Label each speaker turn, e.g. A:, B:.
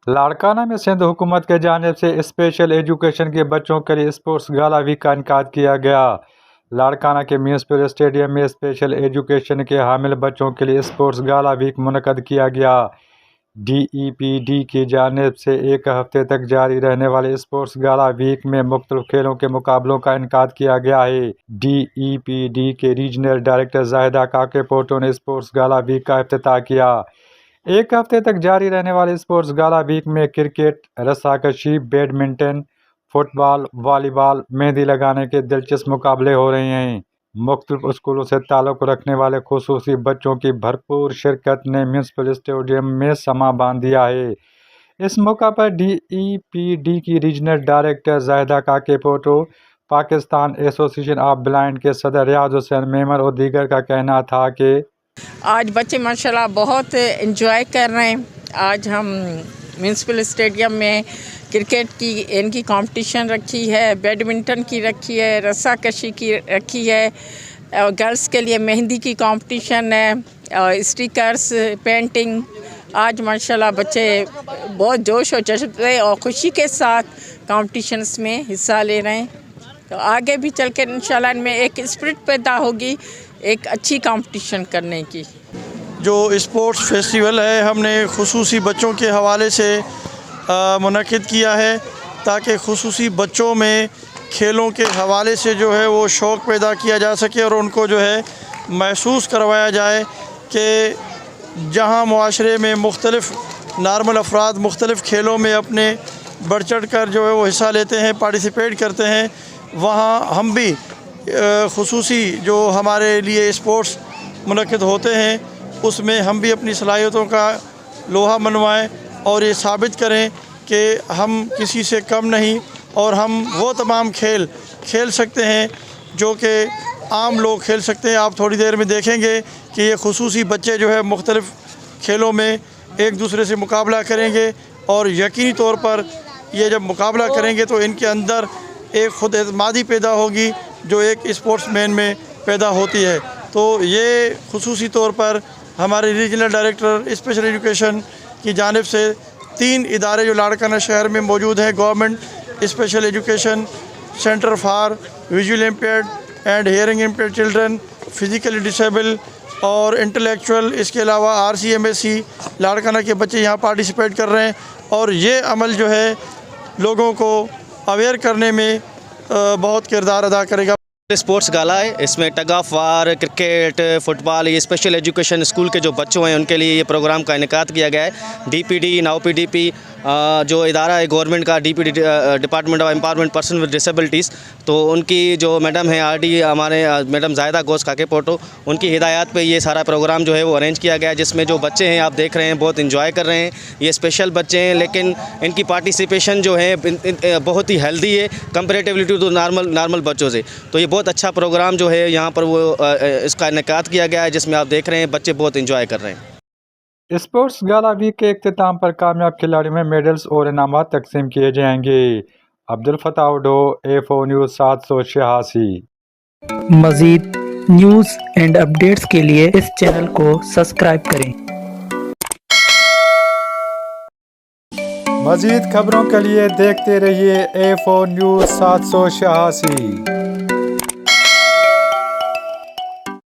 A: لاڑکانہ میں سندھ حکومت کی جانب سے اسپیشل ایجوکیشن کے بچوں کے لیے اسپورٹس گالا ویک کا انعقاد کیا گیا۔ لاڑکانہ کے میونسپل اسٹیڈیم میں اسپیشل ایجوکیشن کے حامل بچوں کے لیے اسپورٹس گالا ویک منعقد کیا گیا۔ ڈی ای پی ڈی کی جانب سے ایک ہفتے تک جاری رہنے والے اسپورٹس گالا ویک میں مختلف کھیلوں کے مقابلوں کا انعقاد کیا گیا ہے۔ ڈی ای پی ڈی کے ریجنل ڈائریکٹر زاہدہ کاکے پوٹو نے اسپورٹس گالا ویک کا افتتاح کیا۔ ایک ہفتے تک جاری رہنے والے اسپورٹس گالا ویک میں کرکٹ، رسا کشی، بیڈمنٹن، فٹ بال، والی بال، مہندی لگانے کے دلچسپ مقابلے ہو رہے ہیں۔ مختلف اسکولوں سے تعلق رکھنے والے خصوصی بچوں کی بھرپور شرکت نے میونسپل اسٹیڈیم میں سماں باندھ دیا ہے۔ اس موقع پر ڈی ای پی ڈی کی ریجنل ڈائریکٹر زاہدہ کاکے پوٹو، پاکستان ایسوسی ایشن آف بلائنڈ کے صدر ریاض حسین میمن اور دیگر کا کہنا تھا کہ
B: آج بچے ماشاءاللہ بہت انجوائے کر رہے ہیں۔ آج ہم میونسپل اسٹیڈیم میں کرکٹ کی ان کی کمپٹیشن رکھی ہے، بیڈمنٹن کی رکھی ہے، رسا کشی کی رکھی ہے، اور گرلس کے لیے مہندی کی کمپٹیشن ہے، اور اسٹیکرز، پینٹنگ۔ آج ماشاءاللہ بچے بہت جوش و جذبے اور خوشی کے ساتھ کمپٹیشنز میں حصہ لے رہے ہیں۔ تو آگے بھی چل کے انشاءاللہ ان میں ایک اسپرٹ پیدا ہوگی ایک اچھی کمپٹیشن کرنے کی۔
C: جو اسپورٹس فیسٹیول ہے ہم نے خصوصی بچوں کے حوالے سے منعقد کیا ہے، تاکہ خصوصی بچوں میں کھیلوں کے حوالے سے جو ہے وہ شوق پیدا کیا جا سکے اور ان کو جو ہے محسوس کروایا جائے کہ جہاں معاشرے میں مختلف نارمل افراد مختلف کھیلوں میں اپنے بڑھ چڑھ کر جو ہے وہ حصہ لیتے ہیں، پارٹیسپیٹ کرتے ہیں، وہاں ہم بھی خصوصی جو ہمارے لیے اسپورٹس منعقد ہوتے ہیں اس میں ہم بھی اپنی صلاحیتوں کا لوہا منوائیں اور یہ ثابت کریں کہ ہم کسی سے کم نہیں اور ہم وہ تمام کھیل کھیل سکتے ہیں جو کہ عام لوگ کھیل سکتے ہیں۔ آپ تھوڑی دیر میں دیکھیں گے کہ یہ خصوصی بچے جو ہے مختلف کھیلوں میں ایک دوسرے سے مقابلہ کریں گے، اور یقینی طور پر یہ جب مقابلہ کریں گے تو ان کے اندر ایک خود اعتمادی پیدا ہوگی جو ایک اسپورٹس مین میں پیدا ہوتی ہے۔ تو یہ خصوصی طور پر ہمارے ریجنل ڈائریکٹر اسپیشل ایجوکیشن کی جانب سے 3 ادارے جو لاڑکانہ شہر میں موجود ہیں، government special education centre for visual impaired and hearing impaired children, physically disable اور انٹلیکچوئل، اس کے علاوہ RCMSC لاڑکانہ کے بچے یہاں پارٹیسپیٹ کر رہے ہیں، اور یہ عمل جو ہے لوگوں کو اویئر کرنے میں بہت کردار ادا کرے گا۔
D: اسپورٹس گالا ہے، اس میں tug of war, cricket, football, یہ اسپیشل ایجوکیشن اسکول کے جو بچوں ہیں ان کے لیے یہ پروگرام کا انعقاد کیا گیا ہے۔ D P D now P D P جو ادارہ ہے گورنمنٹ کا، D P D department of empowerment person with disabilities, تو ان کی جو میڈم ہیں RD ہمارے میڈم زاہدہ گوز کاکے پوٹو، ان کی ہدایات پہ یہ سارا پروگرام جو ہے وہ ارینج کیا گیا ہے، جس میں جو بچے ہیں آپ دیکھ رہے ہیں بہت انجوائے کر رہے ہیں۔ یہ اسپیشل بچے ہیں لیکن ان کی پارٹیسپیشن جو ہے بہت ہی ہیلدی ہے کمپیریٹیولی ٹو نارمل بچوں سے۔ تو یہ بہت اچھا پروگرام جو ہے یہاں پر وہ اس کا انعقاد کیا گیا ہے، جس میں آپ دیکھ رہے ہیں بچے بہت انجوائے کر رہے ہیں۔
A: اسپورٹس گالا ویک کے اختتام پر کامیاب کھلاڑیوں میں میڈلز اور انعامات تقسیم کیے جائیں گے۔ عبدالفتاح اوڈو، A4 نیوز 786۔
E: مزید نیوز اینڈ اپڈیٹس کے لیے اس چینل کو سبسکرائب کریں۔
A: مزید خبروں کے لیے دیکھتے رہیے A4 نیوز 786۔